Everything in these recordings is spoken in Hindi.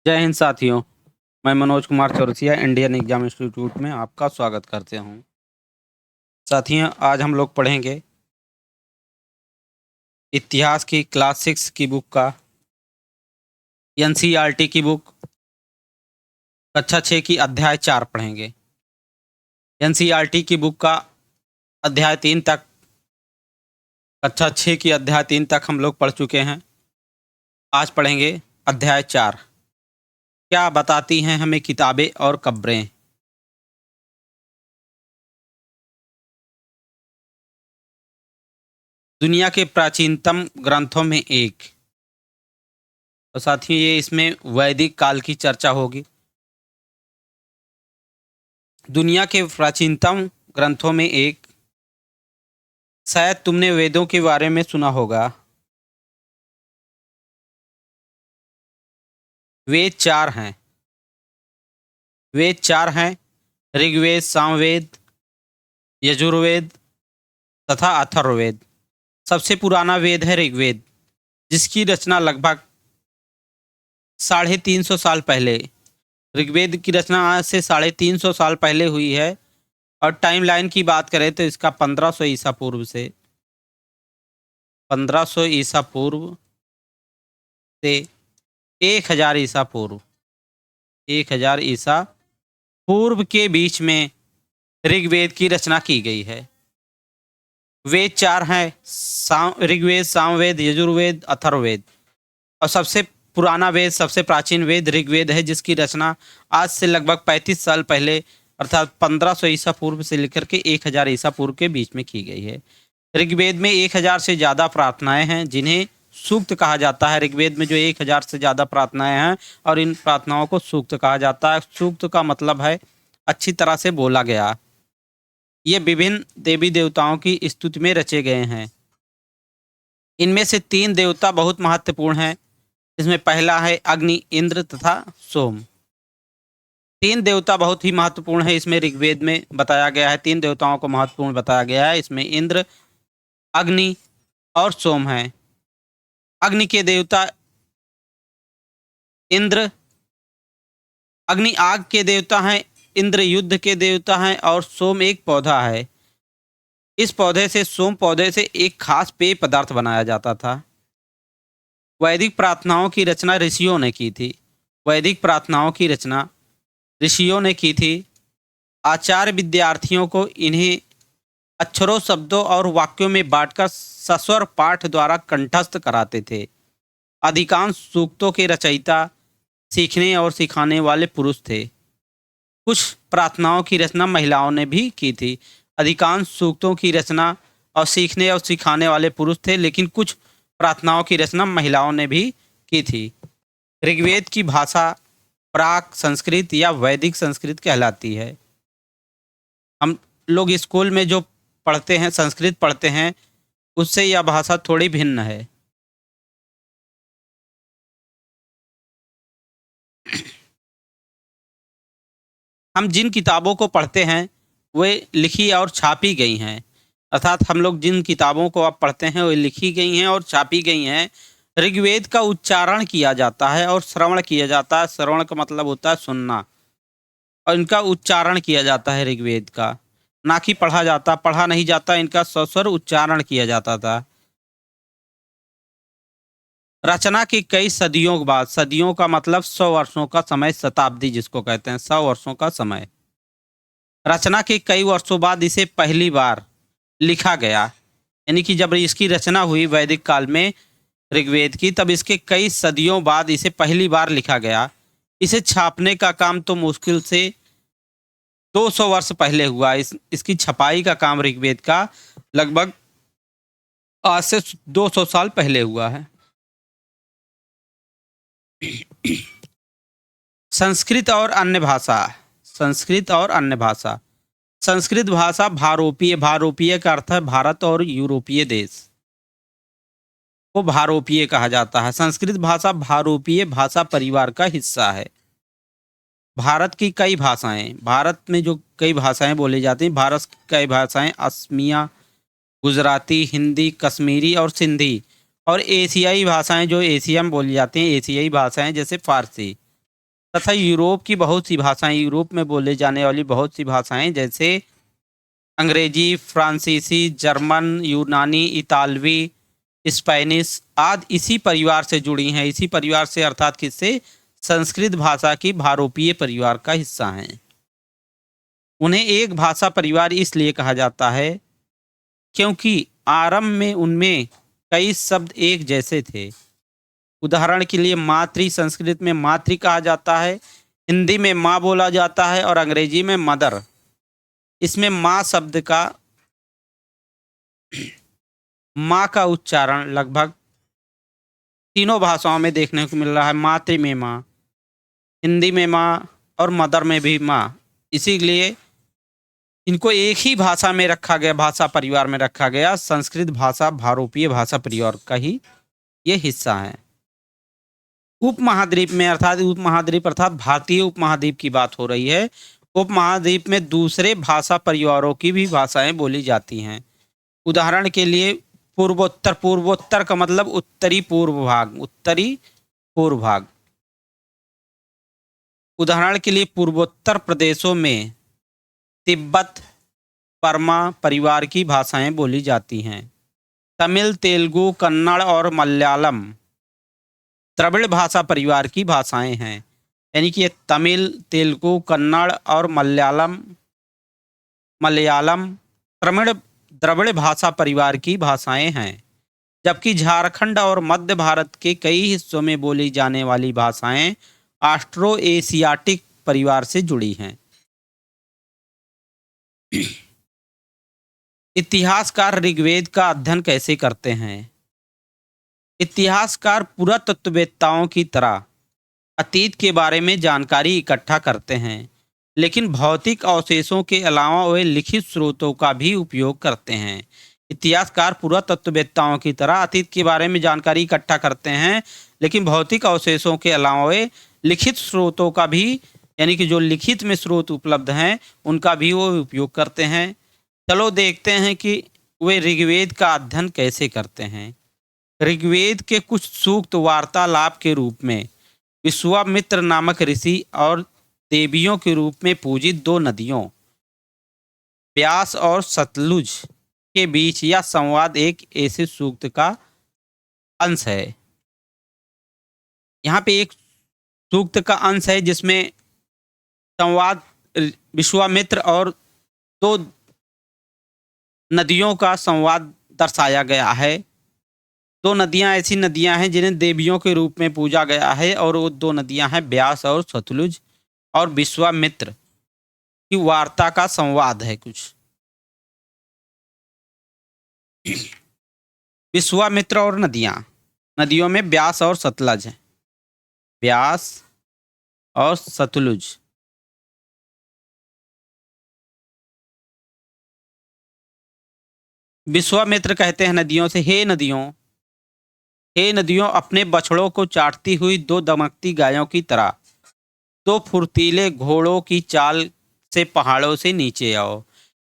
जय हिंद साथियों। मैं Manoj Kumar Chaurasia Indian exam institute में आपका स्वागत करते हूं। साथियों, आज हम लोग पढ़ेंगे इतिहास की क्लास 6 की बुक का एनसीईआरटी की बुक कक्षा 6 की अध्याय 4 पढ़ेंगे। एनसीईआरटी की बुक का अध्याय 3 तक, कक्षा 6 की अध्याय 3 तक हम लोग पढ़ चुके हैं। आज पढ़ेंगे अध्याय 4। क्या बताती हैं हमें किताबें और कब्रें। दुनिया के प्राचीनतम ग्रंथों में एक। तो साथियों, ये इसमें वैदिक काल की चर्चा होगी। दुनिया के प्राचीनतम ग्रंथों में एक। शायद तुमने वेदों के बारे में सुना होगा। वेद 4 हैं। वेद 4 हैं: ऋग्वेद, सामवेद, यजुर्वेद तथा अथर्ववेद। सबसे पुराना वेद है ऋग्वेद, जिसकी रचना लगभग 350 साल पहले। ऋग्वेद की रचना आज से 350 साल पहले हुई है। और टाइमलाइन की बात करें तो इसका 1500 ईसा पूर्व से 1500 ईसा पूर्व से 1000 ईसा पूर्व 1000 ईसा पूर्व के बीच में ऋग्वेद की रचना की गई है। वेद 4 हैं: ऋग्वेद, सामवेद, यजुर्वेद, अथर्ववेद। और सबसे पुराना वेद, सबसे प्राचीन वेद ऋग्वेद है, जिसकी रचना आज से लगभग 35 साल पहले अर्थात 1500 ईसा पूर्व से लेकर के 1000 ईसा पूर्व के बीच में की गई है। ऋग्वेद में 1000 से ज़्यादा प्रार्थनाएं हैं, जिन्हें सूक्त कहा जाता है। ऋग्वेद में जो 1000 से ज़्यादा प्रार्थनाएं हैं और इन प्रार्थनाओं को सूक्त कहा जाता है। सूक्त का मतलब है अच्छी तरह से बोला गया। ये विभिन्न देवी देवताओं की स्तुति में रचे गए हैं। इनमें से 3 देवता बहुत महत्वपूर्ण हैं। इसमें पहला है अग्नि, इंद्र तथा सोम। 3 देवता बहुत ही महत्वपूर्ण है, इसमें ऋग्वेद में बताया गया है। 3 देवताओं को महत्वपूर्ण बताया गया है। इसमें इंद्र, अग्नि और सोम है। अग्नि के देवता इंद्र, अग्नि आग के देवता हैं, इंद्र युद्ध के देवता हैं और सोम एक पौधा है। इस पौधे से, सोम पौधे से एक खास पेय पदार्थ बनाया जाता था। वैदिक प्रार्थनाओं की रचना ऋषियों ने की थी। वैदिक प्रार्थनाओं की रचना ऋषियों ने की थी। आचार्य विद्यार्थियों को इन्हें अक्षरों, शब्दों और वाक्यों में बांटकर सस्वर पाठ द्वारा कंठस्थ कराते थे। अधिकांश सूक्तों के रचयिता सीखने और सिखाने वाले पुरुष थे। कुछ प्रार्थनाओं की रचना महिलाओं ने भी की थी। अधिकांश सूक्तों की रचना और सीखने और सिखाने वाले पुरुष थे, लेकिन कुछ प्रार्थनाओं की रचना महिलाओं ने भी की थी। ऋग्वेद की भाषा प्राक संस्कृत या वैदिक संस्कृत कहलाती है। हम लोग स्कूल में जो पढ़ते हैं, संस्कृत पढ़ते हैं, उससे यह भाषा थोड़ी भिन्न है। हम जिन किताबों को पढ़ते हैं वे लिखी और छापी गई हैं। अर्थात हम लोग जिन किताबों को अब पढ़ते हैं वे लिखी गई हैं और छापी गई हैं। ऋग्वेद का उच्चारण किया जाता है और श्रवण किया जाता है। श्रवण का मतलब होता है सुनना, और इनका उच्चारण किया जाता है ऋग्वेद का, ना कि पढ़ा जाता। पढ़ा नहीं जाता, इनका सस्वर उच्चारण किया जाता था। रचना की कई सदियों के बाद, सदियों का मतलब 100 वर्षों का समय, शताब्दी जिसको कहते हैं, 100 वर्षों का समय। रचना के कई वर्षों बाद इसे पहली बार लिखा गया। यानी कि जब इसकी रचना हुई वैदिक काल में ऋग्वेद की, तब इसके कई सदियों बाद इसे पहली बार लिखा गया। इसे छापने का काम तो मुश्किल से 200 वर्ष पहले हुआ। इसकी छपाई का काम ऋग्वेद का लगभग आज से 200 साल पहले हुआ है। संस्कृत और अन्य भाषा। संस्कृत और अन्य भाषा। संस्कृत भाषा भारोपीय, भारोपीय का अर्थ है भारत और यूरोपीय देश को भारोपीय कहा जाता है। संस्कृत भाषा भारोपीय भाषा परिवार का हिस्सा है। भारत की कई भाषाएं, भारत में जो कई भाषाएं बोली जाती हैं, भारत की कई भाषाएं असमिया, गुजराती, हिंदी, कश्मीरी और सिंधी। और एशियाई भाषाएं जो एशिया में बोली जाती हैं, एशियाई भाषाएं जैसे फारसी। तथा यूरोप की बहुत सी भाषाएं, यूरोप में बोले जाने वाली बहुत सी भाषाएं जैसे अंग्रेजी, फ्रांसीसी, जर्मन, यूनानी, इतालवी, स्पेनिश आदि इसी परिवार से जुड़ी हैं। इसी परिवार से अर्थात किससे? संस्कृत भाषा की भारोपीय परिवार का हिस्सा हैं। उन्हें एक भाषा परिवार इसलिए कहा जाता है क्योंकि आरंभ में उनमें कई शब्द एक जैसे थे। उदाहरण के लिए मातृ संस्कृत में मातृ कहा जाता है, हिंदी में माँ बोला जाता है और अंग्रेजी में मदर। इसमें माँ शब्द का माँ का उच्चारण लगभग तीनों भाषाओं में देखने को मिल रहा है। मातृ में माँ, हिंदी में माँ और मदर में भी माँ। इसीलिए इनको एक ही भाषा में रखा गया, भाषा परिवार में रखा गया। संस्कृत भाषा भारोपीय भाषा परिवार का ही ये हिस्सा है। उपमहाद्वीप में अर्थात भारतीय उपमहाद्वीप की बात हो रही है। उपमहाद्वीप में दूसरे भाषा परिवारों की भी भाषाएं बोली जाती हैं। उदाहरण के लिए पूर्वोत्तर, पूर्वोत्तर का मतलब उत्तरी पूर्व भाग, उत्तरी पूर्व भाग। उदाहरण के लिए पूर्वोत्तर प्रदेशों में तिब्बत परमा परिवार की भाषाएं बोली जाती हैं। तमिल, तेलुगु, कन्नड़ और मलयालम द्रविड़ भाषा परिवार की भाषाएं हैं। यानी कि ये तमिल, तेलुगु, कन्नड़ और मलयालम द्रविड़ भाषा परिवार की भाषाएं हैं। जबकि झारखंड और मध्य भारत के कई हिस्सों में बोली जाने वाली भाषाएं ऑस्ट्रो एशियाटिक परिवार से जुड़ी हैं। इतिहासकार ऋग्वेद का अध्ययन कैसे करते हैं? इतिहासकार पुरातत्ववेत्ताओं की तरह अतीत के बारे में जानकारी इकट्ठा करते हैं, लेकिन भौतिक अवशेषों के अलावा वे लिखित स्रोतों का भी उपयोग करते हैं। इतिहासकार पुरातत्ववेत्ताओं की तरह अतीत के बारे में जानकारी इकट्ठा करते हैं, लेकिन भौतिक अवशेषों के अलावा वे लिखित स्रोतों का भी, यानी कि जो लिखित में स्रोत उपलब्ध हैं उनका भी वो उपयोग करते हैं। चलो देखते हैं कि वे ऋग्वेद का अध्ययन कैसे करते हैं। ऋग्वेद के कुछ सूक्त वार्तालाप के रूप में विश्वामित्र नामक ऋषि और देवियों के रूप में पूजित दो नदियों ब्यास और सतलुज के बीच यह संवाद एक ऐसे सूक्त का अंश है। यहाँ पे एक सूक्त का अंश है जिसमें संवाद विश्वामित्र और दो नदियों का संवाद दर्शाया गया है। दो नदियां ऐसी नदियां हैं जिन्हें देवियों के रूप में पूजा गया है, और वो दो नदियां हैं ब्यास और सतलुज, और विश्वामित्र की वार्ता का संवाद है कुछ। विश्वामित्र और नदियों में ब्यास और सतलज है, ब्यास और सतलुज। विश्वामित्र कहते हैं नदियों से, हे नदियों, अपने बछड़ों को चाटती हुई दो दमकती गायों की तरह दो फुर्तीले घोड़ों की चाल से पहाड़ों से नीचे आओ।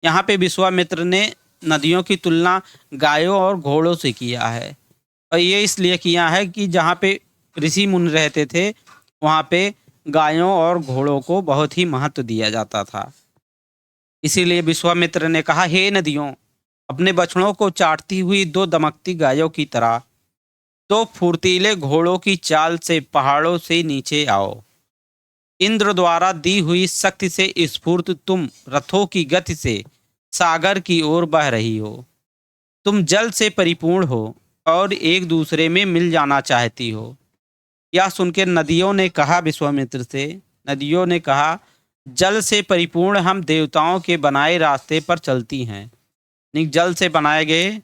यहाँ पे विश्वामित्र ने नदियों की तुलना गायों और घोड़ों से किया है, और ये इसलिए किया है कि जहाँ पे ऋषि मुनि रहते थे वहाँ पे गायों और घोड़ों को बहुत ही महत्व दिया जाता था। इसीलिए विश्वामित्र ने कहा, हे नदियों, अपने बछड़ों को चाटती हुई दो दमकती गायों की तरह दो फुर्तीले घोड़ों की चाल से पहाड़ों से नीचे आओ। इंद्र द्वारा दी हुई शक्ति से स्फूर्त तुम रथों की गति से सागर की ओर बह रही हो। तुम जल से परिपूर्ण हो और एक दूसरे में मिल जाना चाहती हो। यह सुनकर नदियों ने कहा विश्वामित्र से, नदियों ने कहा, जल से परिपूर्ण हम देवताओं के बनाए रास्ते पर चलती हैं। जल से बनाए गए,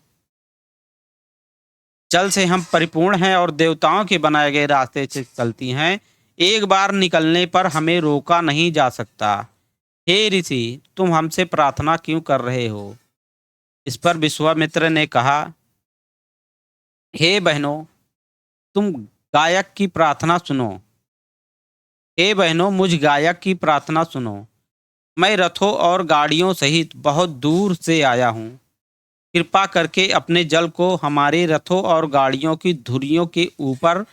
जल से हम परिपूर्ण हैं और देवताओं के बनाए गए रास्ते से चलती हैं। एक बार निकलने पर हमें रोका नहीं जा सकता। हे ऋषि, तुम हमसे प्रार्थना क्यों कर रहे हो? इस पर विश्वामित्र ने कहा, हे बहनों, तुम गायक की प्रार्थना सुनो। हे बहनों, मुझ गायक की प्रार्थना सुनो। मैं रथों और गाड़ियों सहित बहुत दूर से आया हूँ। कृपा करके अपने जल को हमारे रथों और गाड़ियों की धुरियों के ऊपर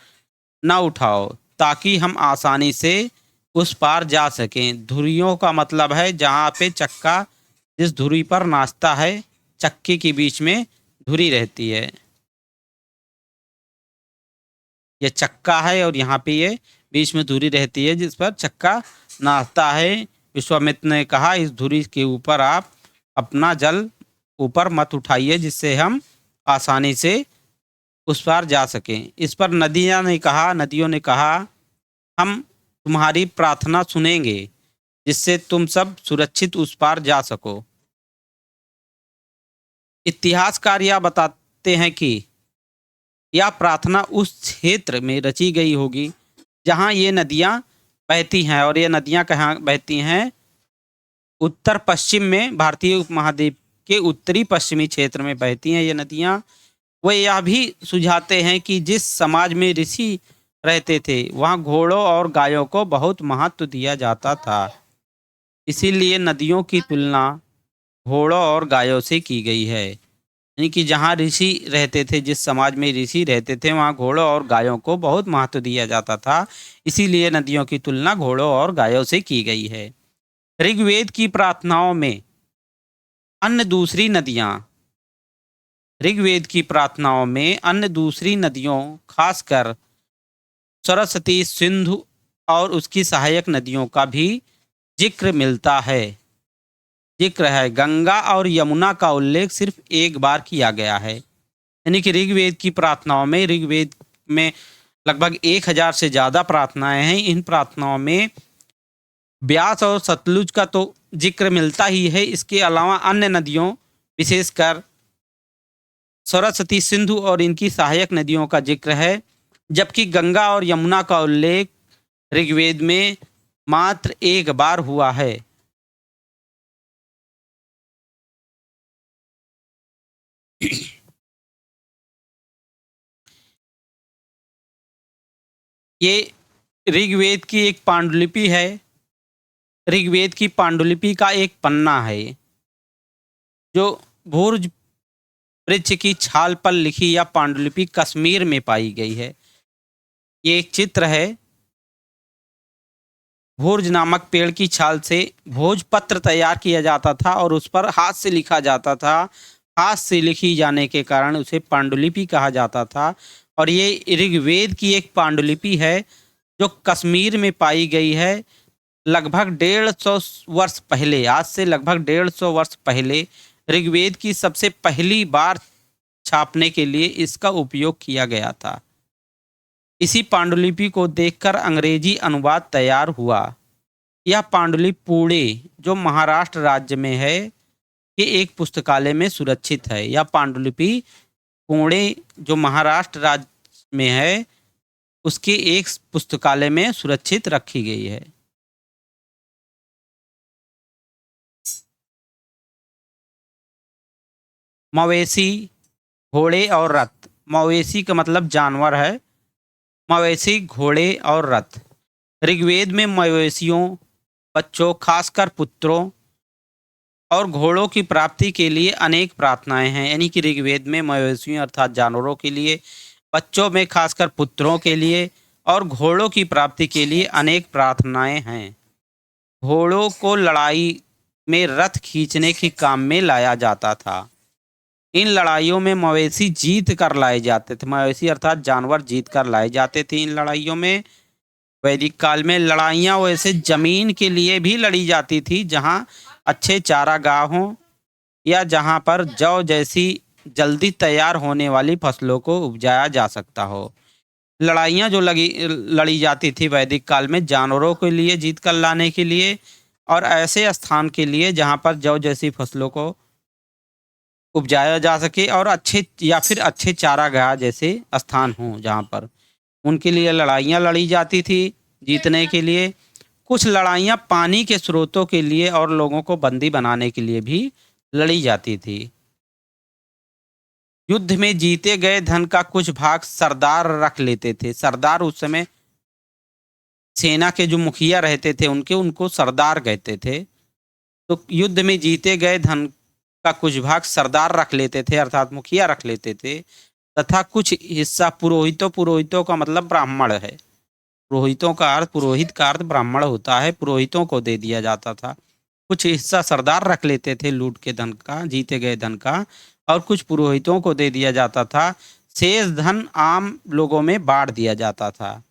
न उठाओ, ताकि हम आसानी से उस पार जा सकें। धुरियों का मतलब है जहाँ पे चक्का जिस धुरी पर नाचता है, चक्के के बीच में धुरी रहती है। ये चक्का है और यहाँ पे ये बीच में धुरी रहती है जिस पर चक्का नाचता है। विश्वामित्र ने कहा, इस धुरी के ऊपर आप अपना जल ऊपर मत उठाइए, जिससे हम आसानी से उस पार जा सकें। इस पर नदियों ने कहा, हम तुम्हारी प्रार्थना सुनेंगे, जिससे तुम सब सुरक्षित उस पार जा सको। इतिहासकार यह बताते हैं कि यह प्रार्थना उस क्षेत्र में रची गई होगी जहाँ ये नदियाँ बहती हैं, और ये नदियाँ कहाँ बहती हैं? उत्तर पश्चिम में, भारतीय उपमहाद्वीप के उत्तरी पश्चिमी क्षेत्र में बहती हैं ये नदियाँ। वे यह भी सुझाते हैं कि जिस समाज में ऋषि रहते थे वहाँ घोड़ों और गायों को बहुत महत्व दिया जाता था, इसीलिए नदियों की तुलना घोड़ों और गायों से की गई है। यानी कि जहाँ ऋषि रहते थे, जिस समाज में ऋषि रहते थे, वहाँ घोड़ों और गायों को बहुत महत्व दिया जाता था, इसीलिए नदियों की तुलना घोड़ों और गायों से की गई है। ऋग्वेद की प्रार्थनाओं में अन्य दूसरी नदियाँ ऋग्वेद की प्रार्थनाओं में अन्य दूसरी नदियों, खासकर सरस्वती, सिंधु और उसकी सहायक नदियों का भी जिक्र मिलता है। जिक्र है, गंगा और यमुना का उल्लेख सिर्फ एक बार किया गया है। यानी कि ऋग्वेद की प्रार्थनाओं में, ऋग्वेद में लगभग 1000 से ज़्यादा प्रार्थनाएं हैं। इन प्रार्थनाओं में ब्यास और सतलुज का तो जिक्र मिलता ही है, इसके अलावा अन्य नदियों, विशेषकर सरस्वती, सिंधु और इनकी सहायक नदियों का जिक्र है, जबकि गंगा और यमुना का उल्लेख ऋग्वेद में मात्र एक बार हुआ है। ये ऋग्वेद की एक पांडुलिपि है। ऋग्वेद की पांडुलिपि का एक पन्ना है जो भूर्ज वृक्ष की छाल पर लिखी यह पांडुलिपि कश्मीर में पाई गई है। ये एक चित्र है। भोज नामक पेड़ की छाल से भोजपत्र तैयार किया जाता था और उस पर हाथ से लिखा जाता था। हाथ से लिखी जाने के कारण उसे पांडुलिपि कहा जाता था। और ये ऋग्वेद की एक पांडुलिपि है जो कश्मीर में पाई गई है। लगभग 150 वर्ष पहले, आज से लगभग 150 वर्ष पहले ऋग्वेद की सबसे पहली बार छापने के लिए इसका उपयोग किया गया था। इसी पांडुलिपि को देखकर अंग्रेजी अनुवाद तैयार हुआ। यह पांडुलिपि पुणे, जो महाराष्ट्र राज्य में है, के एक पुस्तकालय में सुरक्षित है। यह पांडुलिपि पुणे, जो महाराष्ट्र राज्य में है, उसके एक पुस्तकालय में सुरक्षित रखी गई है। मवेशी, घोड़े और रथ। मवेशी का मतलब जानवर है। मवेशी, घोड़े और रथ। ऋग्वेद में मवेशियों, बच्चों, खासकर पुत्रों और घोड़ों की प्राप्ति के लिए अनेक प्रार्थनाएं हैं। यानी कि ऋग्वेद में मवेशियों अर्थात जानवरों के लिए, बच्चों में खासकर पुत्रों के लिए और घोड़ों की प्राप्ति के लिए अनेक प्रार्थनाएं हैं। घोड़ों को लड़ाई में रथ खींचने के काम में लाया जाता था। इन लड़ाइयों में मवेशी जीत कर लाए जाते थे। मवेशी अर्थात जानवर जीत कर लाए जाते थे इन लड़ाइयों में। वैदिक काल में लड़ाइयाँ वैसे जमीन के लिए भी लड़ी जाती थी, जहाँ अच्छे चारागाह हों या जहाँ पर जौ जैसी जल्दी तैयार होने वाली फसलों को उपजाया जा सकता हो। लड़ाइयाँ जो लड़ी जाती थी वैदिक काल में, जानवरों के लिए जीत कर लाने के लिए और ऐसे स्थान के लिए जहाँ पर जौ जैसी फसलों को उपजाया जा सके और अच्छे चारागाह जैसे स्थान हों जहाँ पर, उनके लिए लड़ाइयाँ लड़ी जाती थी जीतने के लिए। कुछ लड़ाइयाँ पानी के स्रोतों के लिए और लोगों को बंदी बनाने के लिए भी लड़ी जाती थी। युद्ध में जीते गए धन का कुछ भाग सरदार रख लेते थे। सरदार उस समय सेना के जो मुखिया रहते थे उनको सरदार कहते थे। तो युद्ध में जीते गए धन का कुछ भाग सरदार रख लेते थे अर्थात मुखिया रख लेते थे, तथा कुछ हिस्सा पुरोहितों का मतलब ब्राह्मण है, पुरोहितों का अर्थ, पुरोहित का अर्थ ब्राह्मण होता है, पुरोहितों को दे दिया जाता था। कुछ हिस्सा सरदार रख लेते थे लूट के धन का, जीते गए धन का, और कुछ पुरोहितों को दे दिया जाता था। शेष धन आम लोगों में बांट दिया जाता था।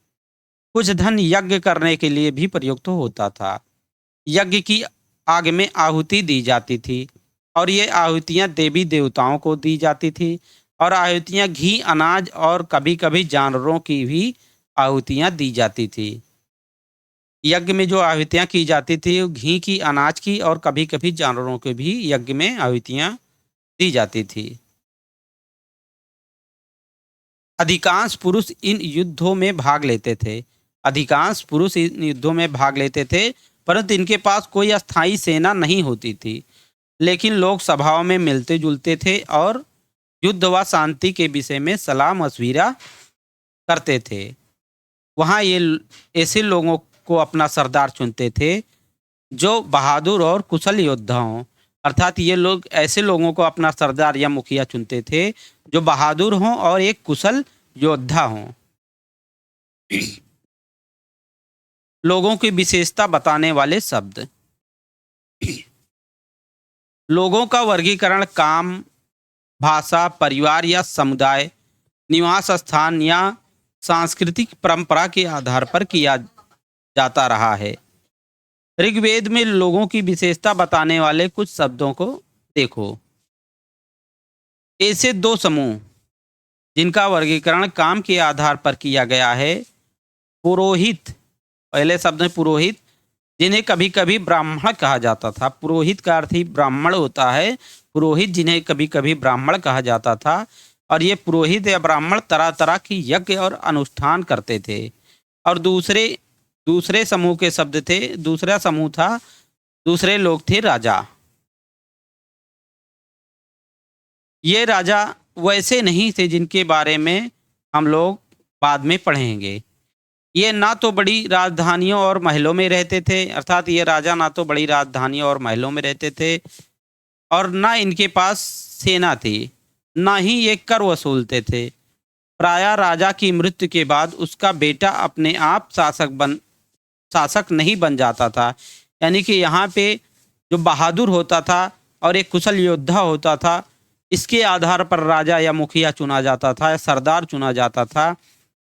कुछ धन यज्ञ करने के लिए भी प्रयुक्त होता था। यज्ञ की आग में आहुति दी जाती थी और ये आहुतियाँ देवी देवताओं को दी जाती थी, और आहुतियाँ घी, अनाज और कभी-कभी जानवरों की भी आहुतियाँ दी जाती थी। यज्ञ में जो आहुतियाँ की जाती थी, वो घी की, अनाज की और कभी-कभी जानवरों के भी यज्ञ में आहुतियाँ दी जाती थी। अधिकांश पुरुष इन युद्धों में भाग लेते थे। अधिकांश पुरुष इन युद्धों में भाग लेते थे, परंतु इनके पास कोई अस्थायी सेना नहीं होती थी। लेकिन लोग सभाओं में मिलते-जुलते थे और युद्ध व शांति के विषय में सलाह मशविरा करते थे। वहाँ ऐसे लोगों को अपना सरदार चुनते थे जो बहादुर और कुशल योद्धा हों। अर्थात ये लोग ऐसे लोगों को अपना सरदार या मुखिया चुनते थे जो बहादुर हों और एक कुशल योद्धा हों। लोगों की विशेषता बताने वाले शब्द। लोगों का वर्गीकरण काम, भाषा, परिवार या समुदाय, निवास स्थान या सांस्कृतिक परंपरा के आधार पर किया जाता रहा है। ऋग्वेद में लोगों की विशेषता बताने वाले कुछ शब्दों को देखो। ऐसे दो समूह जिनका वर्गीकरण काम के आधार पर किया गया है। पुरोहित, पहले शब्द है पुरोहित, जिन्हें कभी कभी ब्राह्मण कहा जाता था। पुरोहित का अर्थ ही ब्राह्मण होता है। पुरोहित जिन्हें कभी कभी ब्राह्मण कहा जाता था, और ये पुरोहित या ब्राह्मण तरह तरह की यज्ञ और अनुष्ठान करते थे। और दूसरे दूसरे समूह के शब्द थे, दूसरा समूह था, दूसरे लोग थे राजा। ये राजा वैसे नहीं थे जिनके बारे में हम लोग बाद में पढ़ेंगे। ये ना तो बड़ी राजधानियों और महलों में रहते थे, अर्थात ये राजा ना तो बड़ी राजधानियों और महलों में रहते थे, और ना इनके पास सेना थी, ना ही ये कर वसूलते थे। प्रायः राजा की मृत्यु के बाद उसका बेटा अपने आप शासक नहीं बन जाता था। यानी कि यहाँ पे जो बहादुर होता था और एक कुशल योद्धा होता था, इसके आधार पर राजा या मुखिया चुना जाता था या सरदार चुना जाता था।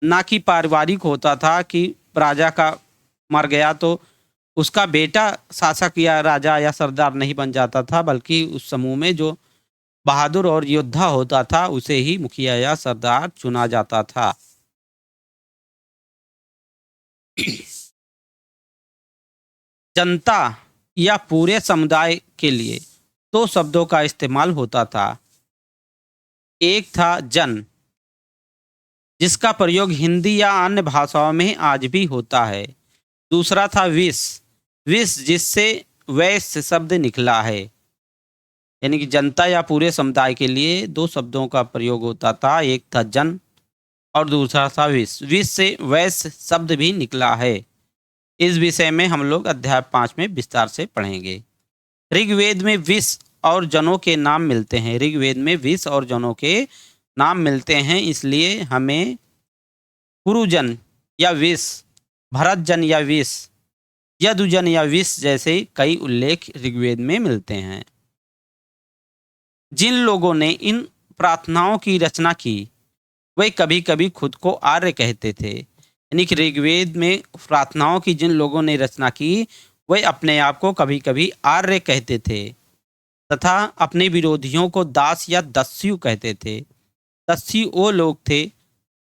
ना कि पारिवारिक होता था कि राजा का मर गया तो उसका बेटा शासक या राजा या सरदार नहीं बन जाता था, बल्कि उस समूह में जो बहादुर और योद्धा होता था उसे ही मुखिया या सरदार चुना जाता था। जनता या पूरे समुदाय के लिए दो शब्दों का इस्तेमाल होता था। एक था जन, जिसका प्रयोग हिंदी या अन्य भाषाओं में आज भी होता है। दूसरा था विस, विस जिससे वैश्य शब्द निकला है। यानी कि जनता या पूरे समुदाय के लिए दो शब्दों का प्रयोग होता था। एक था जन और दूसरा था विस। विस से वैश्य शब्द भी निकला है। इस विषय में हम लोग अध्याय 5 में विस्तार से पढ़ेंगे। ऋग्वेद में विस और जनों के नाम मिलते हैं। ऋग्वेद में विस और जनों के नाम मिलते हैं, इसलिए हमें कुरुजन या विस, भरतजन या विस, यदुजन या विस जैसे कई उल्लेख ऋग्वेद में मिलते हैं। जिन लोगों ने इन प्रार्थनाओं की रचना की वे कभी कभी खुद को आर्य कहते थे। यानी कि ऋग्वेद में प्रार्थनाओं की जिन लोगों ने रचना की वे अपने आप को कभी कभी आर्य कहते थे तथा अपने विरोधियों को दास या दस्यु कहते थे। दस्यु वो लोग थे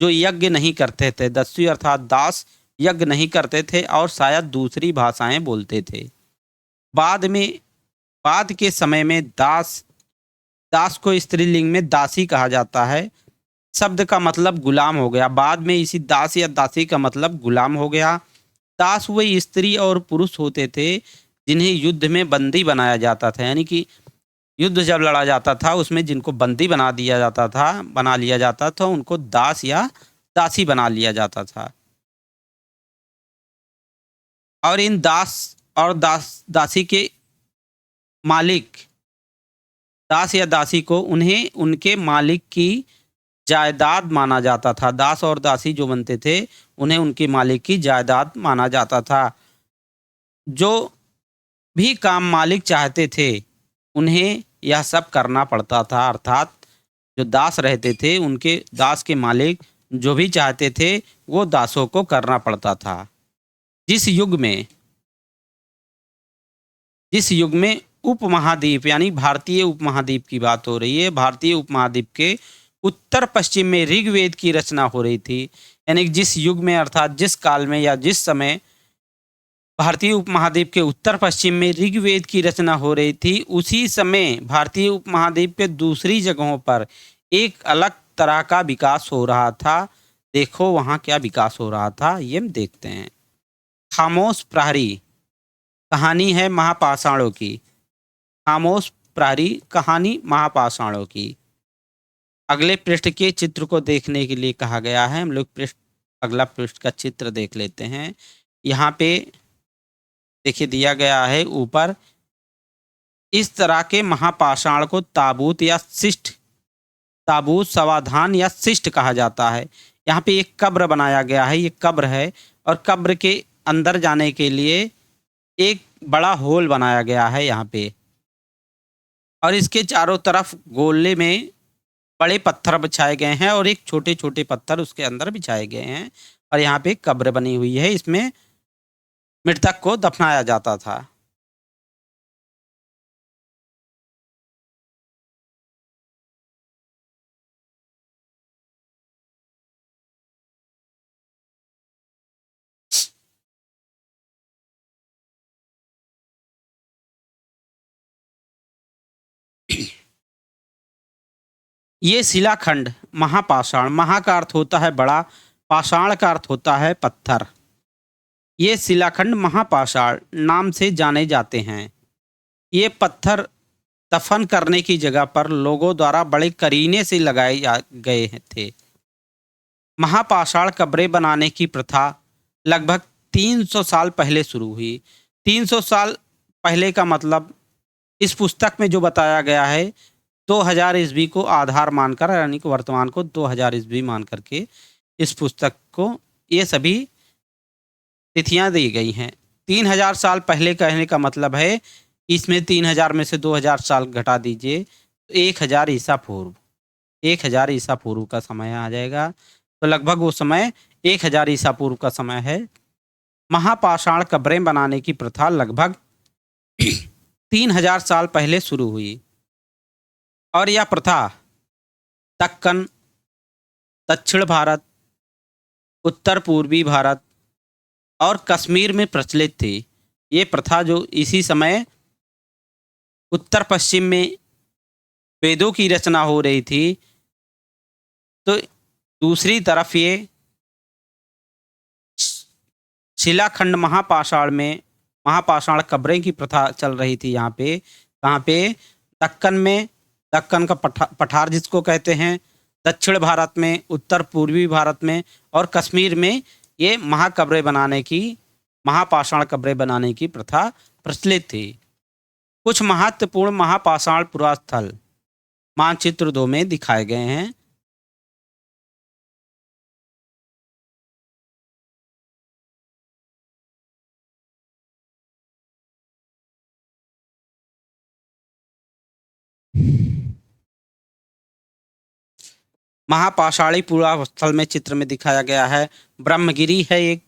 जो यज्ञ नहीं करते थे। दस्यु अर्थात दास यज्ञ नहीं करते थे और शायद दूसरी भाषाएं बोलते थे। बाद के समय में दास को स्त्रीलिंग में दासी कहा जाता है। शब्द का मतलब गुलाम हो गया। बाद में इसी दास या दासी का मतलब गुलाम हो गया। दास वही स्त्री और पुरुष होते थे जिन्हें युद्ध में बंदी बनाया जाता था। यानी कि युद्ध जब लड़ा जाता था उसमें जिनको बंदी बना लिया जाता था उनको दास या दासी बना लिया जाता था। और इन दास और दासी के मालिक, दास या दासी को उन्हें उनके मालिक की जायदाद माना जाता था। दास और दासी जो बनते थे उन्हें उनके मालिक की जायदाद माना जाता था। जो भी काम मालिक चाहते थे उन्हें यह सब करना पड़ता था, अर्थात जो दास रहते थे उनके दास के मालिक जो भी चाहते थे वो दासों को करना पड़ता था। जिस युग में जिस युग में उपमहाद्वीप यानी भारतीय उपमहाद्वीप की बात हो रही है, भारतीय उपमहाद्वीप के उत्तर पश्चिम में ऋग्वेद की रचना हो रही थी, यानी कि जिस युग में अर्थात जिस काल में या जिस समय भारतीय उपमहाद्वीप के उत्तर पश्चिम में ऋग्वेद की रचना हो रही थी, उसी समय भारतीय उपमहाद्वीप के दूसरी जगहों पर एक अलग तरह का विकास हो रहा था। देखो वहाँ क्या विकास हो रहा था, ये हम देखते हैं। खामोश प्रहरी कहानी है महापाषाणों की। खामोश प्रहरी कहानी महापाषाणों की। अगले पृष्ठ के चित्र को देखने के लिए कहा गया है। हम लोग अगला पृष्ठ का चित्र देख लेते हैं। यहाँ पे देखिए दिया गया है ऊपर, इस तरह के महापाषाण को ताबूत या शिष्ट, ताबूत समाधान या शिष्ट कहा जाता है। यहाँ पे एक कब्र बनाया गया है, ये कब्र है और कब्र के अंदर जाने के लिए एक बड़ा होल बनाया गया है यहाँ पे, और इसके चारों तरफ गोले में बड़े पत्थर बिछाए गए हैं और एक छोटे छोटे पत्थर उसके अंदर बिछाए गए हैं, और यहाँ पे कब्र बनी हुई है, इसमें मृतक को दफनाया जाता था। ये शिलाखंड महापाषाण, महा का अर्थ होता है बड़ा, पाषाण का अर्थ होता है पत्थर। ये शिलाखंड महापाषाण नाम से जाने जाते हैं। ये पत्थर दफन करने की जगह पर लोगों द्वारा बड़े करीने से गए थे। महापाषाण कब्रें बनाने की प्रथा लगभग 300 साल पहले शुरू हुई। 300 साल पहले का मतलब इस पुस्तक में जो बताया गया है 2000 ईस्वी को आधार मानकर, यानी कि वर्तमान को 2000 ईस्वी मान करके इस पुस्तक को ये सभी तिथियां दी गई हैं। 3000 साल पहले कहने का मतलब है इसमें 3000 में से 2000 साल घटा दीजिए तो 1000 ईसा पूर्व, 1000 ईसा पूर्व का समय आ जाएगा। तो लगभग वो समय 1000 ईसा पूर्व का समय है। महापाषाण कब्रें बनाने की प्रथा लगभग 3000 साल पहले शुरू हुई और यह प्रथा दक्कन, दक्षिण भारत, उत्तर पूर्वी भारत और कश्मीर में प्रचलित थी। ये प्रथा जो इसी समय उत्तर पश्चिम में वेदों की रचना हो रही थी, तो दूसरी तरफ ये शिलाखंड महापाषाण में महापाषाण कब्रें की प्रथा चल रही थी। यहाँ पे कहाँ पे, दक्कन में, दक्कन का पठार जिसको कहते हैं, दक्षिण भारत में, उत्तर पूर्वी भारत में और कश्मीर में ये महापाषाण कब्रें बनाने की प्रथा प्रचलित थी। कुछ महत्वपूर्ण महापाषाण पुरास्थल मानचित्र 2 में दिखाए गए हैं। महापाषाणी पुरास्थल में चित्र में दिखाया गया है ब्रह्मगिरी है, एक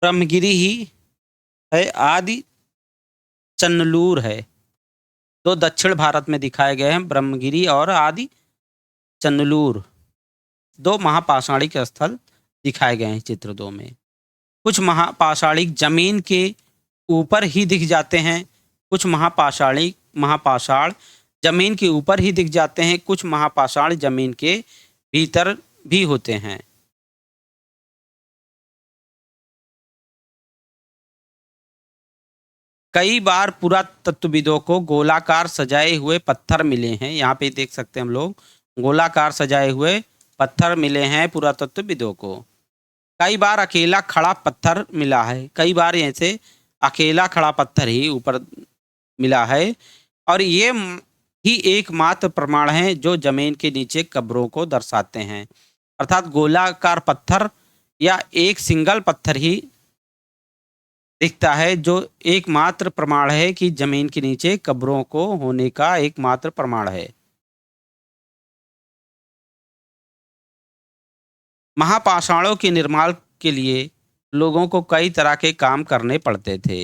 ब्रह्मगिरी ही है, आदि चन्नलूर है। दो दक्षिण भारत में दिखाए गए हैं ब्रह्मगिरी और आदि चन्नलूर, दो महापाषाणिक स्थल दिखाए गए हैं चित्र 2 में। कुछ महापाषाणिक जमीन के ऊपर ही दिख जाते हैं, कुछ महापाषाण जमीन के ऊपर ही दिख जाते हैं, कुछ महापाषाण जमीन के भीतर भी होते हैं। कई बार पुरातत्वविदों को गोलाकार सजाए हुए पत्थर मिले हैं। यहाँ पे देख सकते हैं हम लोग, गोलाकार सजाए हुए पत्थर मिले हैं पुरातत्वविदों को। कई बार अकेला खड़ा पत्थर मिला है, कई बार ऐसे अकेला खड़ा पत्थर ही ऊपर मिला है। और ये ही एकमात्र प्रमाण हैं जो जमीन के नीचे कब्रों को दर्शाते हैं। अर्थात गोलाकार पत्थर या एक सिंगल पत्थर ही दिखता है जो एकमात्र प्रमाण है कि जमीन के नीचे कब्रों को होने का एकमात्र प्रमाण है। महापाषाणों के निर्माण के लिए लोगों को कई तरह के काम करने पड़ते थे,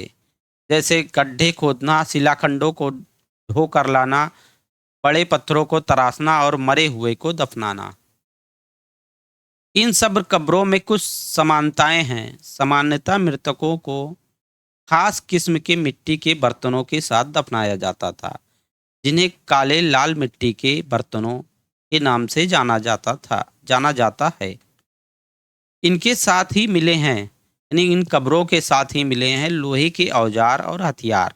जैसे गड्ढे खोदना, शिलाखंडों को ढो कर लाना, बड़े पत्थरों को तराशना और मरे हुए को दफनाना। इन सब कब्रों में कुछ समानताएं हैं। सामान्यतः मृतकों को खास किस्म के मिट्टी के बर्तनों के साथ दफनाया जाता था, जिन्हें काले लाल मिट्टी के बर्तनों के नाम से जाना जाता है। इनके साथ ही मिले हैं, यानी इन कब्रों के साथ ही मिले हैं लोहे के औजार और हथियार,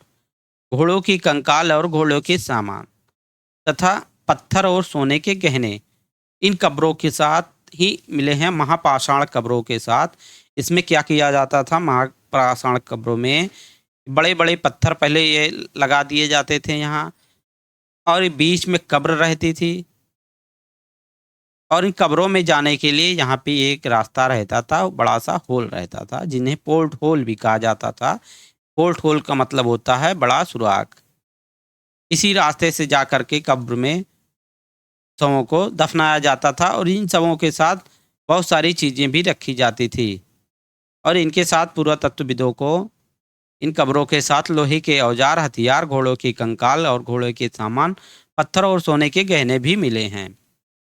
घोड़ों की कंकाल और घोड़ों के सामान तथा पत्थर और सोने के गहने। इन कब्रों के साथ ही मिले हैं महापाषाण कब्रों के साथ। इसमें क्या किया जाता था, महापाषाण कब्रों में बड़े बड़े पत्थर पहले ये लगा दिए जाते थे यहाँ, और बीच में कब्र रहती थी, और इन कब्रों में जाने के लिए यहाँ पे एक रास्ता रहता था, बड़ा सा होल रहता था, जिन्हें पोर्ट होल भी कहा जाता था। पोर्ट होल का मतलब होता है बड़ा सुराख। इसी रास्ते से जा कर के कब्र में शवों को दफनाया जाता था, और इन शवों के साथ बहुत सारी चीज़ें भी रखी जाती थी। और इनके साथ पुरातत्वविदों को इन कब्रों के साथ लोहे के औजार, हथियार, घोड़ों की कंकाल और घोड़े के सामान, पत्थर और सोने के गहने भी मिले हैं।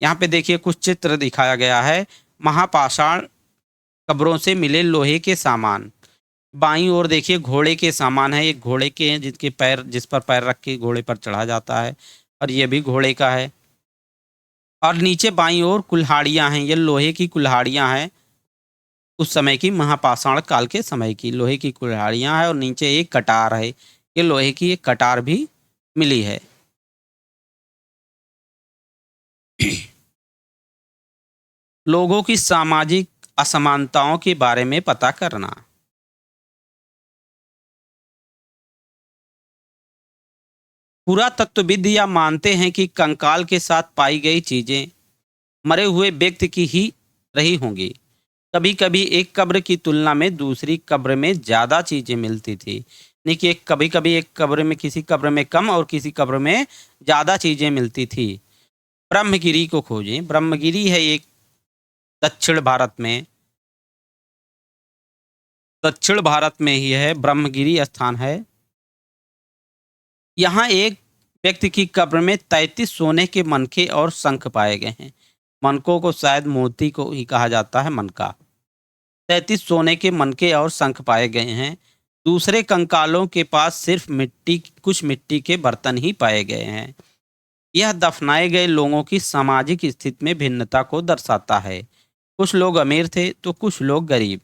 यहाँ पे देखिए कुछ चित्र दिखाया गया है महापाषाण कब्रों से मिले लोहे के सामान। बाईं ओर देखिए घोड़े के सामान है, एक घोड़े के हैं जिसके पैर, जिस पर पैर रख के घोड़े पर चढ़ा जाता है, और ये भी घोड़े का है। और नीचे बाईं ओर कुल्हाड़ियाँ हैं, ये लोहे की कुल्हाड़ियाँ हैं, उस समय की महापाषाण काल के समय की लोहे की कुल्हाड़ियाँ हैं। और नीचे एक कटार है, ये लोहे की एक कटार भी मिली है। लोगों की सामाजिक असमानताओं के बारे में पता करना। पुरातत्वविद या मानते हैं कि कंकाल के साथ पाई गई चीजें मरे हुए व्यक्ति की ही रही होंगी। कभी कभी एक कब्र की तुलना में दूसरी कब्र में ज्यादा चीजें मिलती थी, नहीं कि कभी कभी एक कब्र में, किसी कब्र में कम और किसी कब्र में ज्यादा चीजें मिलती थी। ब्रह्मगिरी को खोजें। ब्रह्मगिरी है एक दक्षिण भारत में, दक्षिण भारत में ही है, ब्रह्मगिरी स्थान है। यहाँ एक व्यक्ति की कब्र में 33 सोने के मनके और शंख पाए गए हैं। मनकों को शायद मोती को ही कहा जाता है, मनका। 33 सोने के मनके और शंख पाए गए हैं। दूसरे कंकालों के पास सिर्फ कुछ मिट्टी के बर्तन ही पाए गए हैं। यह दफनाए गए लोगों की सामाजिक स्थिति में भिन्नता को दर्शाता है। कुछ लोग अमीर थे तो कुछ लोग गरीब,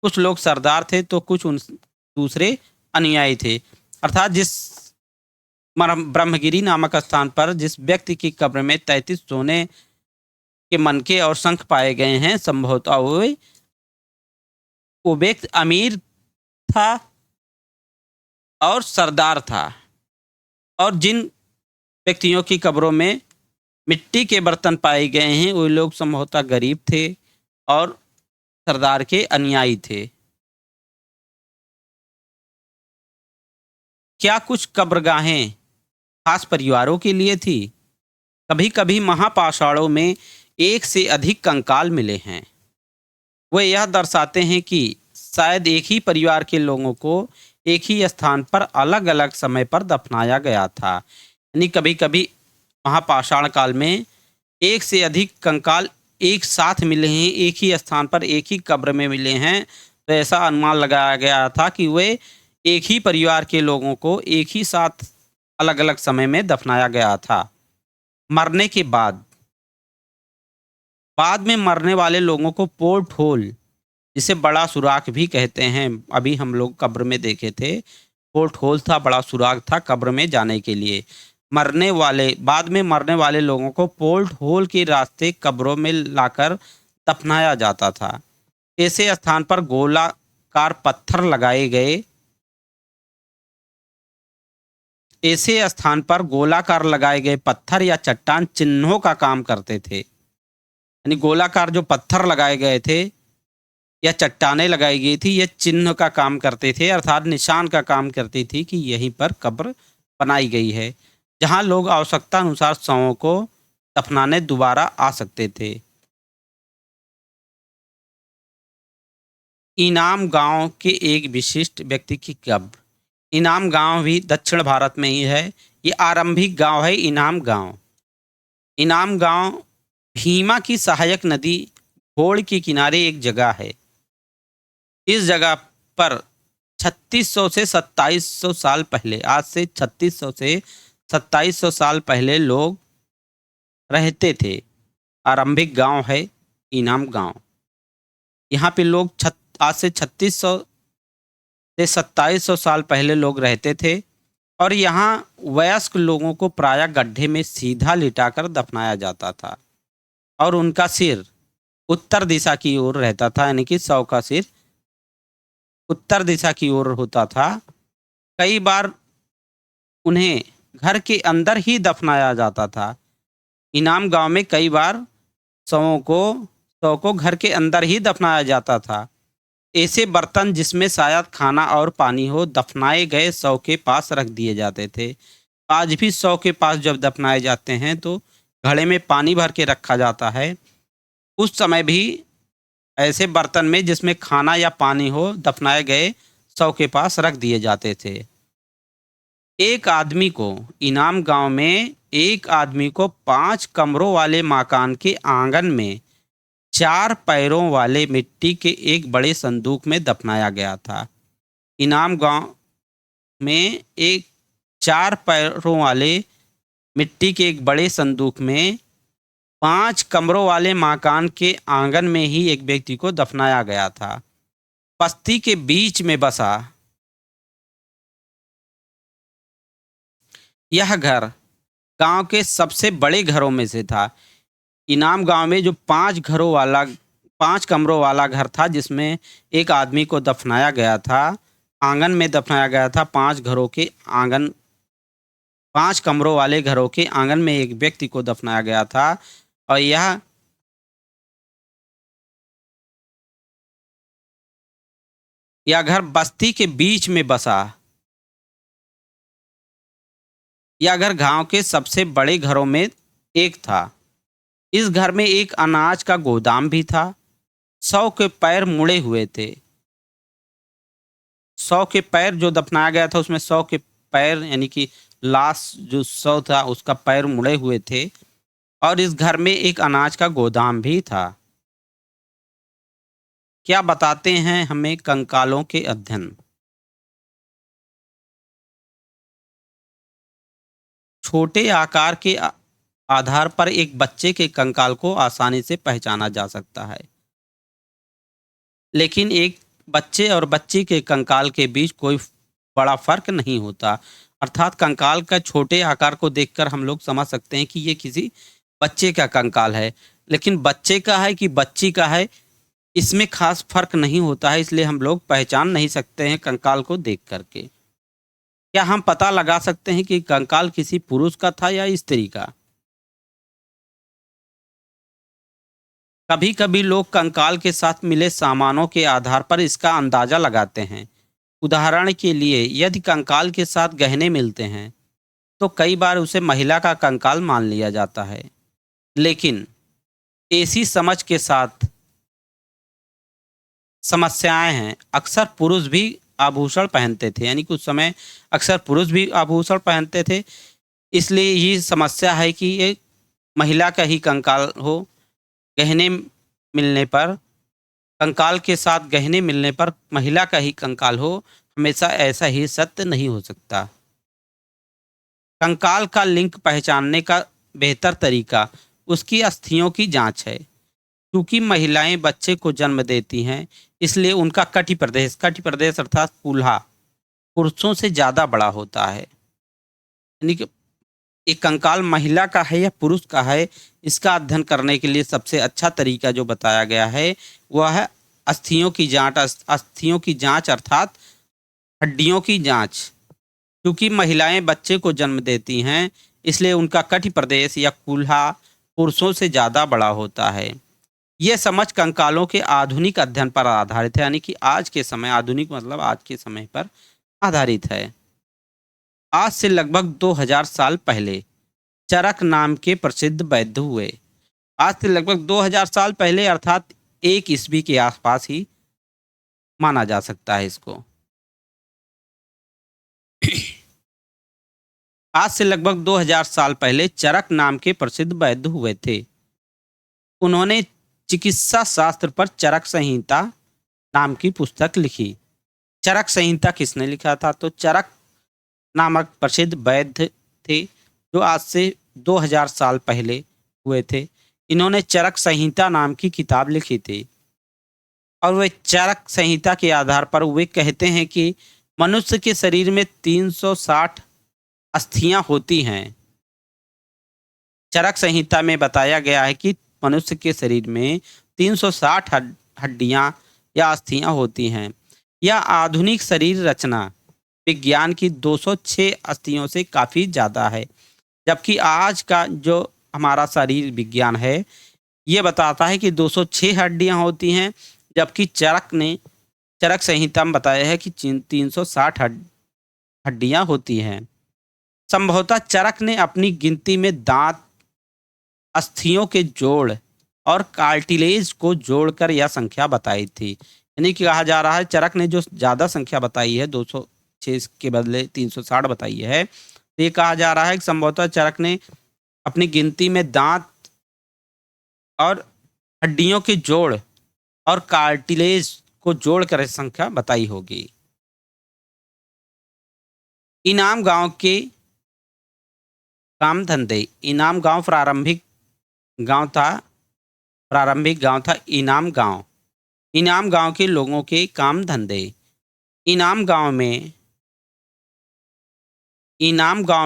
कुछ लोग सरदार थे तो कुछ दूसरे अनुयायी थे। अर्थात जिस ब्रह्मगिरी नामक स्थान पर जिस व्यक्ति की कब्र में 33 सोने के मनके और शंख पाए गए हैं, संभवतः वो व्यक्ति अमीर था और सरदार था। और जिन व्यक्तियों की कब्रों में मिट्टी के बर्तन पाए गए हैं, वो लोग संभवतः गरीब थे और सरदार के अनुयायी थे। क्या कुछ कब्रगाहें खास परिवारों के लिए थी? कभी कभी महापाषाणों में एक से अधिक कंकाल मिले हैं। वे यह दर्शाते हैं कि शायद एक ही परिवार के लोगों को एक ही स्थान पर अलग अलग समय पर दफनाया गया था। यानी कभी कभी महापाषाण काल में एक से अधिक कंकाल एक साथ मिले हैं, एक ही स्थान पर एक ही कब्र में मिले हैं, तो ऐसा अनुमान लगाया गया था कि वे एक ही परिवार के लोगों को एक ही साथ अलग अलग समय में दफनाया गया था। मरने के बाद में मरने वाले लोगों को पोर्ट होल, जिसे बड़ा सुराख भी कहते हैं, अभी हम लोग कब्र में देखे थे, पोर्ट होल था, बड़ा सुराख था कब्र में जाने के लिए। बाद में मरने वाले लोगों को पोर्ट होल के रास्ते कब्रों में लाकर दफनाया जाता था। ऐसे स्थान पर गोलाकार पत्थर लगाए गए, ऐसे स्थान पर गोलाकार लगाए गए पत्थर या चट्टान चिन्हों का काम करते थे। यानी गोलाकार जो पत्थर लगाए गए थे या चट्टानें लगाई गई थी, ये चिन्ह का काम करते थे, अर्थात निशान का काम करती थी कि यहीं पर कब्र बनाई गई है, जहां लोग आवश्यकता अनुसार शवों को दफनाने दोबारा आ सकते थे। इनाम गांव के एक विशिष्ट व्यक्ति की कब्र। इनाम गांव भी दक्षिण भारत में ही है। ये आरंभिक गांव है इनाम गांव। इनाम गांव भीमा की सहायक नदी घोड़ के किनारे एक जगह है। इस जगह पर 3600 से 2700 साल पहले, आज से 3600 से 2700 साल पहले लोग रहते थे। आरंभिक गांव है इनाम गांव। यहाँ पे लोग आज से 3600 से 2700 साल पहले लोग रहते थे और यहाँ वयस्क लोगों को प्रायः गड्ढे में सीधा लिटाकर दफनाया जाता था और उनका सिर उत्तर दिशा की ओर रहता था, यानी कि शव का सिर उत्तर दिशा की ओर होता था। कई बार उन्हें घर के अंदर ही दफनाया जाता था। इनाम गांव में कई बार शव को घर के अंदर ही दफनाया जाता था। ऐसे बर्तन जिसमें शायद खाना और पानी हो, दफनाए गए शव के पास रख दिए जाते थे। आज भी शव के पास जब दफनाए जाते हैं तो घड़े में पानी भर के रखा जाता है। उस समय भी ऐसे बर्तन में जिसमें खाना या पानी हो, दफनाए गए शव के पास रख दिए जाते थे। एक आदमी को इनाम गांव में 5 कमरों वाले मकान के आंगन में 4 पैरों वाले मिट्टी के एक बड़े संदूक में दफनाया गया था। इनाम गांव में 4 पैरों वाले मिट्टी के एक बड़े संदूक में 5 कमरों वाले मकान के आंगन में ही एक व्यक्ति को दफनाया गया था। बस्ती के बीच में बसा यह घर गांव के सबसे बड़े घरों में से था। इनाम गांव में जो 5 कमरों वाला घर था, जिसमें एक आदमी को दफनाया गया था, आंगन में दफनाया गया था। 5 कमरों वाले घरों के आंगन में एक व्यक्ति को दफनाया गया था और यह घर बस्ती के बीच में बसा। यह घर गांव के सबसे बड़े घरों में एक था। इस घर में एक अनाज का गोदाम भी था। 100 के पैर मुड़े हुए थे। 100 के पैर जो दफनाया गया था उसमें 100 के पैर, यानी कि लाश जो 100 था उसका पैर मुड़े हुए थे और इस घर में एक अनाज का गोदाम भी था। क्या बताते हैं हमें कंकालों के अध्ययन? छोटे आकार के आधार पर एक बच्चे के कंकाल को आसानी से पहचाना जा सकता है, लेकिन एक बच्चे और बच्ची के कंकाल के बीच कोई बड़ा फर्क नहीं होता। अर्थात कंकाल का छोटे आकार को देखकर हम लोग समझ सकते हैं कि ये किसी बच्चे का कंकाल है, लेकिन बच्चे का है कि बच्ची का है, इसमें खास फर्क नहीं होता है। इसलिए हम लोग पहचान नहीं सकते हैं कंकाल को देख करके। क्या हम पता लगा सकते हैं कि कंकाल किसी पुरुष का था या स्त्री का? कभी कभी लोग कंकाल के साथ मिले सामानों के आधार पर इसका अंदाजा लगाते हैं। उदाहरण के लिए, यदि कंकाल के साथ गहने मिलते हैं तो कई बार उसे महिला का कंकाल मान लिया जाता है, लेकिन ऐसी समझ के साथ समस्याएं हैं। अक्सर पुरुष भी आभूषण पहनते थे, यानी कुछ समय अक्सर पुरुष भी आभूषण पहनते थे, इसलिए ये समस्या है कि ये महिला का ही कंकाल हो। गहने मिलने पर, कंकाल के साथ गहने मिलने पर महिला का ही कंकाल हो, हमेशा ऐसा ही सत्य नहीं हो सकता। कंकाल का लिंग पहचानने का बेहतर तरीका उसकी अस्थियों की जांच है। क्योंकि महिलाएं बच्चे को जन्म देती हैं, इसलिए उनका कटी प्रदेश अर्थात कूल्हा पुरुषों से ज़्यादा बड़ा होता है। यानी कि एक कंकाल महिला का है या पुरुष का है, इसका अध्ययन करने के लिए सबसे अच्छा तरीका जो बताया गया है वह है अस्थियों की जांच। अस्थियों की जांच अर्थात हड्डियों की जांच। क्योंकि महिलाएं बच्चे को जन्म देती हैं, इसलिए उनका कटी प्रदेश या कूल्हा पुरुषों से ज़्यादा बड़ा होता है। यह समझ कंकालों के आधुनिक अध्ययन पर आधारित है, यानी कि आज के समय, आधुनिक मतलब आज के समय पर आधारित है। आज से लगभग 2000 साल पहले चरक नाम के प्रसिद्ध वैद्य हुए। आज से लगभग 2000 साल पहले अर्थात 1 ईस्वी के आसपास ही माना जा सकता है इसको। आज से लगभग 2000 साल पहले चरक नाम के प्रसिद्ध वैद्य हुए थे। उन्होंने चिकित्सा शास्त्र पर चरक संहिता नाम की पुस्तक लिखी। चरक संहिता किसने लिखा था? तो चरक नामक प्रसिद्ध वैद्य थे जो आज से 2000 साल पहले हुए थे। इन्होंने चरक संहिता नाम की किताब लिखी थी और वे चरक संहिता के आधार पर वे कहते हैं कि मनुष्य के शरीर में 360 अस्थियां होती हैं। चरक संहिता में बताया गया है कि मनुष्य के शरीर में 360 हड्डियां या अस्थियां होती हैं। यह आधुनिक शरीर रचना विज्ञान की 206 अस्थियों से काफ़ी ज़्यादा है, जबकि आज का जो हमारा शरीर विज्ञान है ये बताता है कि 206 हड्डियां होती हैं, जबकि चरक संहिता में बताया है कि 360 हड्डियां होती हैं। संभवतः चरक ने अपनी गिनती में दांत, अस्थियों के जोड़ और कार्टिलेज को जोड़कर यह संख्या बताई थी। यानी कि कहा जा रहा है चरक ने जो ज़्यादा संख्या बताई है, 206 के बदले 360 बताई है, तो ये कहा जा रहा है कि संभवतः चरक ने अपनी गिनती में दांत और हड्डियों के जोड़ और कार्टिलेज को जोड़कर यह संख्या बताई होगी। इनाम गांव के काम धंधे। इनाम गांव प्रारंभिक गांव था इनाम गांव। इनाम गांव के लोगों के काम धंधे। इनाम गांव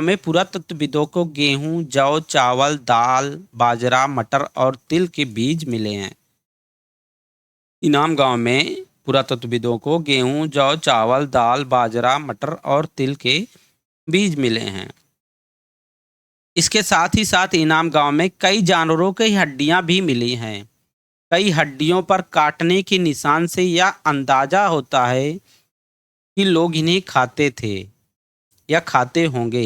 में पुरातत्वविदों को गेहूं, जौ, चावल, दाल, बाजरा, मटर और तिल के बीज मिले हैं। इनाम गांव में पुरातत्वविदों को गेहूं, जौ, चावल, दाल, बाजरा, मटर और तिल के बीज मिले हैं। इसके साथ ही साथ इनाम गांव में कई जानवरों की हड्डियां भी मिली हैं। कई हड्डियों पर काटने के निशान से यह अंदाजा होता है कि लोग इन्हें खाते थे या खाते होंगे।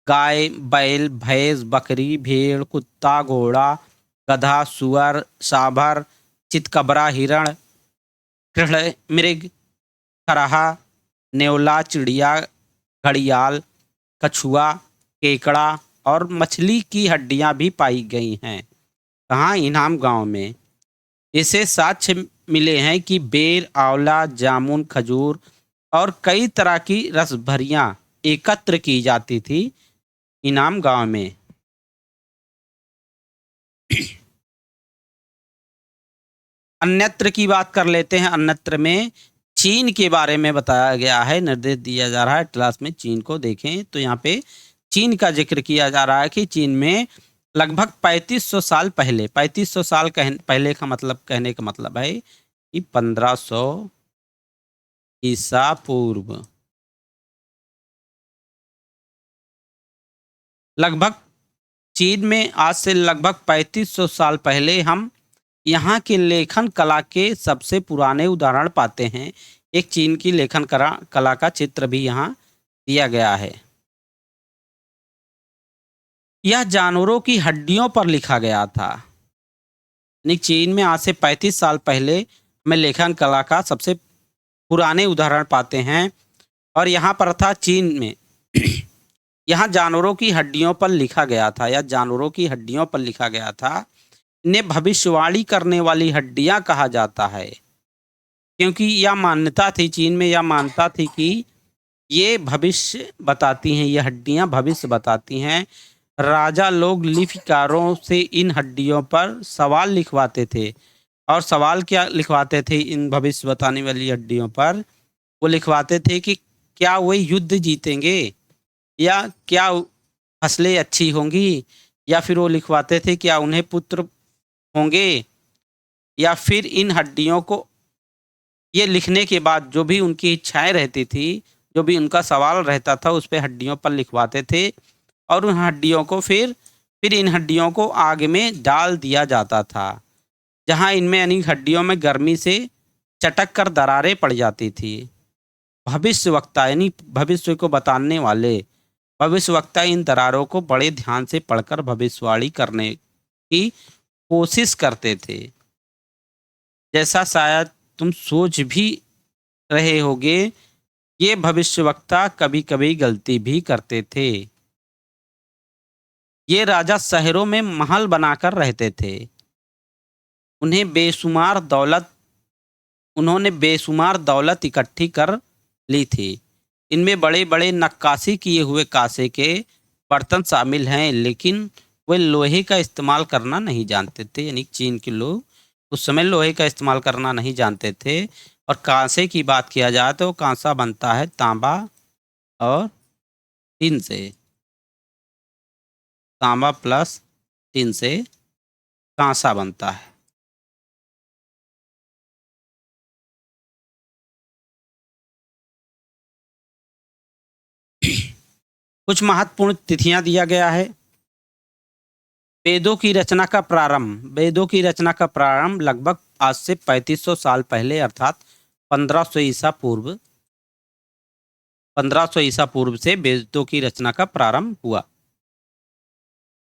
गाय, बैल, भैंस, बकरी, भेड़, कुत्ता, घोड़ा, गधा, सुअर, सांभर, चितकबरा, हिरण, कृष्ण मृग, खरहा, नेवला, चिड़िया, घड़ियाल, कछुआ, केकड़ा और मछली की हड्डियां भी पाई गई हैं। कहाँ? इनाम गांव में। इसे साक्ष्य मिले हैं कि बेर, आंवला, जामुन, खजूर और कई तरह की रसभरियां एकत्र की जाती थी इनाम गांव में। अन्यत्र की बात कर लेते हैं। अन्यत्र में चीन के बारे में बताया गया है, निर्देश दिया जा रहा है क्लास में। चीन को देखें तो यहाँ पे चीन का जिक्र किया जा रहा है कि चीन में लगभग 3500 साल पहले, 3500 साल पहले का मतलब, कहने का मतलब है कि 1500 ईसा पूर्व, लगभग चीन में आज से लगभग 3500 साल पहले हम यहाँ के लेखन कला के सबसे पुराने उदाहरण पाते हैं। एक चीन की लेखन कला का चित्र भी यहाँ दिया गया है। यह जानवरों की हड्डियों पर लिखा गया था। यानी चीन में आज से 35 साल पहले हमें लेखन कला का सबसे पुराने उदाहरण पाते हैं और यहाँ पर था चीन में यहाँ जानवरों की हड्डियों पर लिखा गया था, या जानवरों की हड्डियों पर लिखा गया था। इन्हें भविष्यवाणी करने वाली हड्डियां कहा जाता है, क्योंकि यह मान्यता थी, चीन में यह मान्यता थी कि ये भविष्य बताती हैं, ये हड्डियां भविष्य बताती हैं। राजा लोग लिपिकारों से इन हड्डियों पर सवाल लिखवाते थे। और सवाल क्या लिखवाते थे इन भविष्य बताने वाली हड्डियों पर? वो लिखवाते थे कि क्या वे युद्ध जीतेंगे, या क्या फसलें अच्छी होंगी, या फिर वो लिखवाते थे क्या उन्हें पुत्र होंगे, या फिर इन हड्डियों को, ये लिखने के बाद जो भी उनकी इच्छाएं रहती थी जो भी उनका सवाल रहता था उस पे हड्डियों पर लिखवाते थे और उन हड्डियों को फिर इन हड्डियों को आग में डाल दिया जाता था, जहां इनमें यानी हड्डियों में गर्मी से चटक कर दरारें पड़ जाती थी। भविष्यवक्ता यानी भविष्य को बताने वाले भविष्यवक्ता इन दरारों को बड़े ध्यान से पढ़कर भविष्यवाणी करने की कोशिश करते थे। जैसा शायद तुम सोच भी रहे होगे, ये भविष्यवक्ता कभी कभी गलती भी करते थे। ये राजा शहरों में महल बनाकर रहते थे। उन्हें बेशुमार दौलत उन्होंने बेशुमार दौलत इकट्ठी कर ली थी। इनमें बड़े बड़े नक्काशी किए हुए कांसे के बर्तन शामिल हैं, लेकिन वे लोहे का इस्तेमाल करना नहीं जानते थे। यानी चीन के लोग उस समय लोहे का इस्तेमाल करना नहीं जानते थे। और कांसे की बात किया जाए तो कांसा बनता है तांबा और टिन से। तांबा प्लस टिन से कांसा बनता है। कुछ महत्वपूर्ण तिथियां दिया गया है। वेदों की रचना का प्रारंभ लगभग आज से 3500 साल पहले अर्थात 1500 ईसा पूर्व 1500 ईसा पूर्व से वेदों की रचना का प्रारंभ हुआ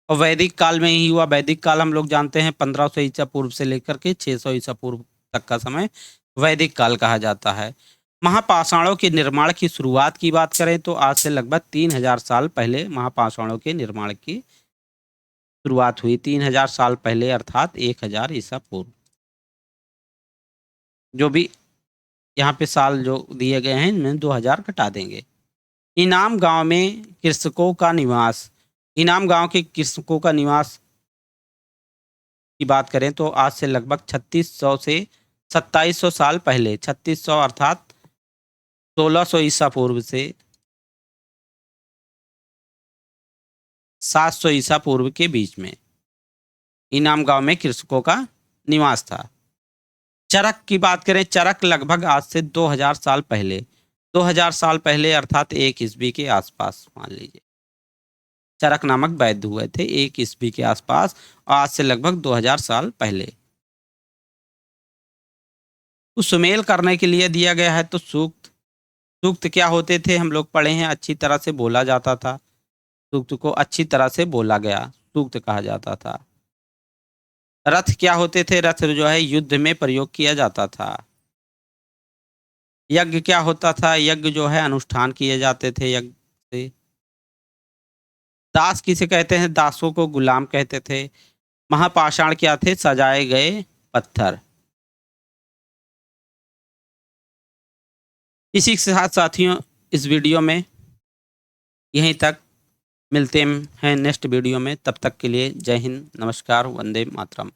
और वैदिक काल में ही हुआ। वैदिक काल हम लोग जानते हैं 1500 ईसा पूर्व से लेकर के 600 ईसा पूर्व तक का समय वैदिक काल कहा जाता है। महापाषाणों के निर्माण की शुरुआत की बात करें तो आज से लगभग 3000 साल पहले महापाषाणों के निर्माण की शुरुआत हुई। 3000 साल पहले अर्थात 1000 ईसा पूर्व। जो भी यहाँ पे साल जो दिए गए हैं इनमें 2000 घटा देंगे। इनाम गांव में कृषकों का निवास। इनाम गांव के कृषकों का निवास की बात करें तो आज से लगभग 3600 से 2700 साल पहले 3600 अर्थात 1600 ईसा पूर्व से 700 ईसा पूर्व के बीच में इनाम गांव में कृषकों का निवास था। चरक की बात करें, चरक लगभग आज से 2000 साल पहले 2000 साल पहले अर्थात 1 ईस्वी के आसपास मान लीजिए चरक नामक वैद्य हुए थे 1 ईस्वी के आसपास और आज से लगभग 2000 साल पहले। तो सुमेल करने के लिए दिया गया है तो सूक्त। सूक्त क्या होते थे हम लोग पढ़े हैं, अच्छी तरह से बोला जाता था। सूक्त को अच्छी तरह से बोला गया सूक्त कहा जाता था। रथ क्या होते थे, रथ जो है युद्ध में प्रयोग किया जाता था। यज्ञ क्या होता था, यज्ञ जो है अनुष्ठान किए जाते थे यज्ञ से। दास किसे कहते हैं, दासों को गुलाम कहते थे। महापाषाण क्या थे, सजाए गए पत्थर। इसी के साथ साथियों इस वीडियो में यहीं तक मिलते हैं नेक्स्ट वीडियो में। तब तक के लिए जय हिंद, नमस्कार, वंदे मातरम।